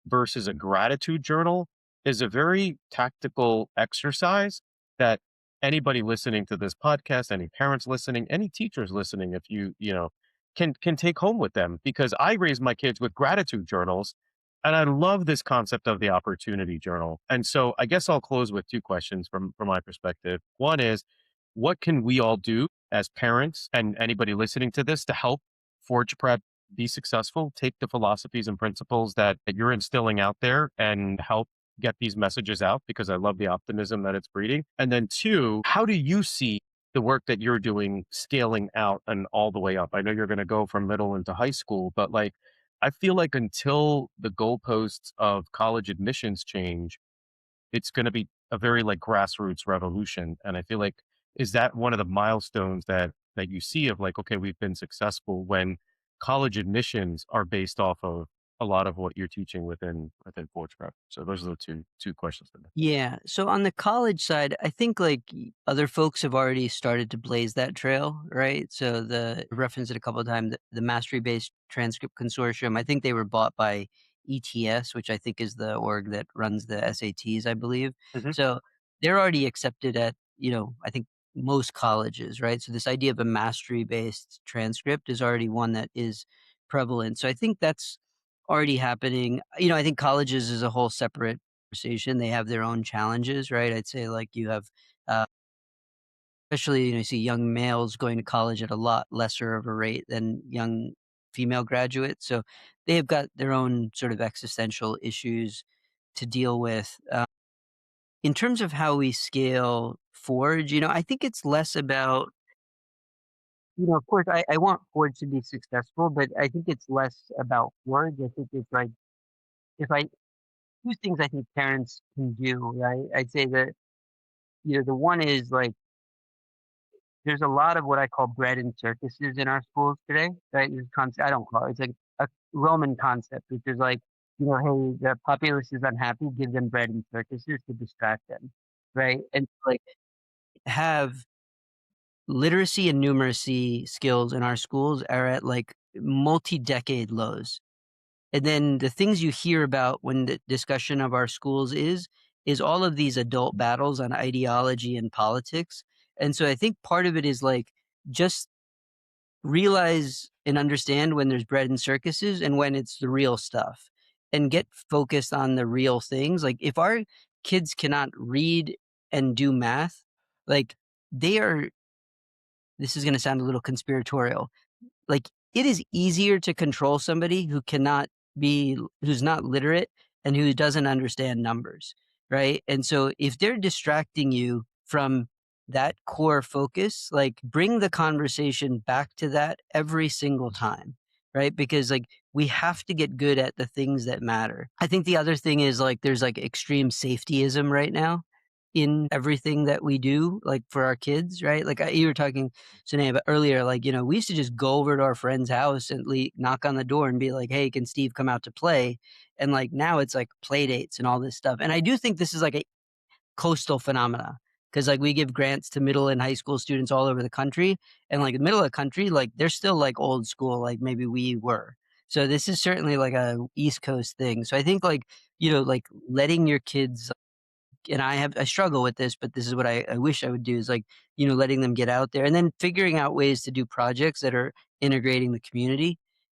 C: versus a gratitude journal is a very tactical exercise that anybody listening to this podcast, any parents listening, any teachers listening, if you can take home with them because I raise my kids with gratitude journals And I love this concept of the opportunity journal. And so I guess I'll close with two questions from my perspective. One is, what can we all do as parents and anybody listening to this to help Forge Prep be successful? Take the philosophies and principles that you're instilling out there and help get these messages out, because I love the optimism that it's breeding. And then two, how do you see the work that you're doing scaling out and all the way up? I know you're going to go from middle into high school, but like, I feel like until the goalposts of college admissions change, it's going to be a very like grassroots revolution. And I feel like, is that one of the milestones that you see of like, okay, we've been successful when college admissions are based off of a lot of what you're teaching within Forge Prep? So those are the two questions today.
A: Yeah. So on the college side, I think like other folks have already started to blaze that trail, right? So the referenced it a couple of times, the mastery based transcript consortium. I think they were bought by ETS, which I think is the org that runs the SATs, I believe.
C: Hmm.
A: So they're already accepted at, I think most colleges, right? So this idea of a mastery based transcript is already one that is prevalent. So I think that's already happening. I think colleges is a whole separate conversation. They have their own challenges, right? I'd say like you have, uh, especially you see young males going to college at a lot lesser of a rate than young female graduates. So they have got their own sort of existential issues to deal with. In terms of how we scale Forge, I think it's less about, of course, I want Forge to be successful, but I think it's less about Forge. I think it's like if I two things I think parents can do, right? I'd say that the one is like there's a lot of what I call bread and circuses in our schools today, right? This concept I don't call it. It's like a Roman concept, which is like, hey, the populace is unhappy, give them bread and circuses to distract them, right? And like have literacy and numeracy skills in our schools are at like multi-decade lows. And then the things you hear about when the discussion of our schools is all of these adult battles on ideology and politics. And so I think part of it is like just realize and understand when there's bread and circuses and when it's the real stuff and get focused on the real things. Like if our kids cannot read and do math, like they are, this is going to sound a little conspiratorial, like, it is easier to control somebody who's not literate and who doesn't understand numbers, right? And so if they're distracting you from that core focus, like, bring the conversation back to that every single time, right? Because, like, we have to get good at the things that matter. I think the other thing is, like, there's, like, extreme safetyism right now in everything that we do, like, for our kids, right? Like, you were talking Sunay, about earlier, like, we used to just go over to our friend's house and knock on the door and be like, "Hey, can Steve come out to play?" And like now it's like play dates and all this stuff. And I do think this is like a coastal phenomena because like we give grants to middle and high school students all over the country, and like the middle of the country, like they're still like old school, like maybe we were. So this is certainly like a East Coast thing. So I think like like letting your kids, and I struggle with this, but this is what I wish I would do is like, letting them get out there and then figuring out ways to do projects that are integrating the community,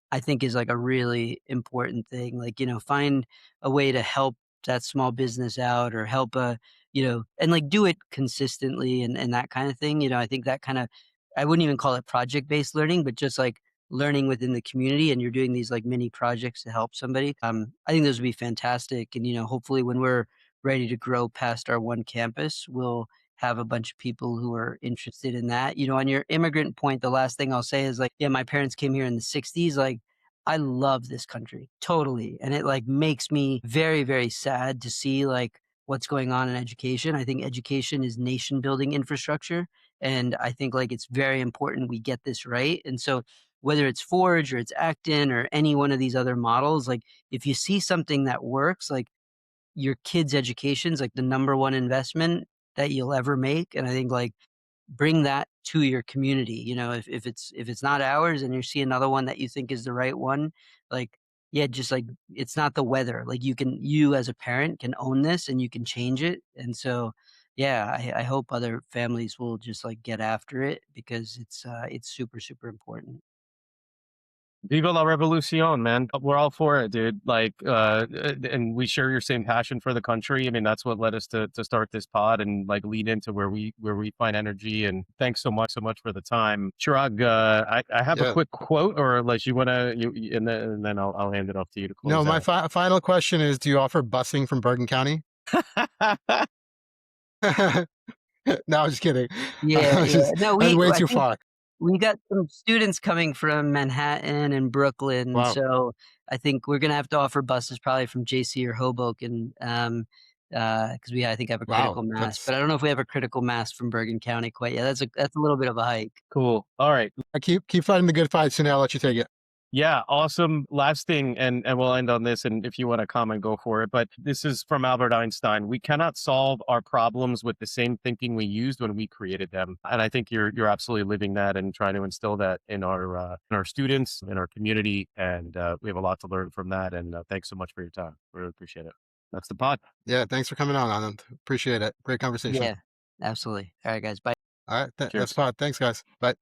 A: I think is like a really important thing. Like, find a way to help that small business out or help and like do it consistently and that kind of thing. I think that kind of, I wouldn't even call it project based learning, but just like learning within the community and you're doing these like mini projects to help somebody. I think those would be fantastic. And, hopefully when we're ready to grow past our one campus, we'll have a bunch of people who are interested in that. On your immigrant point, the last thing I'll say is like, yeah, my parents came here in the 60s. Like, I love this country totally. And it like makes me very, very sad to see like what's going on in education. I think education is nation building infrastructure. And I think like it's very important we get this right. And so whether it's Forge or it's Acton or any one of these other models, like if you see something that works, like your kid's education's like the number one investment that you'll ever make. And I think like bring that to your community. If it's not ours and you see another one that you think is the right one, like yeah, just like it's not the weather. Like you as a parent can own this and you can change it. And so yeah, I hope other families will just like get after it because it's super, super important.
C: Viva la revolucion, man. We're all for it, dude. Like, and we share your same passion for the country. I mean, that's what led us to start this pod and like lead into where we find energy. And thanks so much for the time, Chirag. I have a
B: Yeah.
C: quick quote, or unless you want to, and then I'll hand it off to you to
B: No,
C: close
B: my
C: out.
B: final question is: do you offer busing from Bergen County? No, I'm just kidding.
A: Yeah, yeah. No,
B: That's way
A: I
B: too
A: think
B: far.
A: we got some students coming from Manhattan and Brooklyn,
B: Wow.
A: so I think we're gonna have to offer buses probably from JC or Hoboken, 'cause we, I think, have a
B: Wow.
A: critical mass,
B: That's
A: but I don't know if we have a critical mass from Bergen County quite yet. That's a little bit of a hike.
C: Cool. All right.
B: I keep fighting the good fight, Sunay. I'll let you take it.
C: Yeah, awesome. Last thing, and we'll end on this. And if you want to comment, go for it. But this is from Albert Einstein. We cannot solve our problems with the same thinking we used when we created them. And I think you're absolutely living that and trying to instill that in our students, in our community. And we have a lot to learn from that. And thanks so much for your time. Really appreciate it. That's the pod.
B: Yeah, thanks for coming on, Anand. Appreciate it. Great conversation.
A: Yeah, absolutely. Alright, guys, bye.
B: All right, that's
C: Cheers.
B: pod. Thanks, guys. Bye.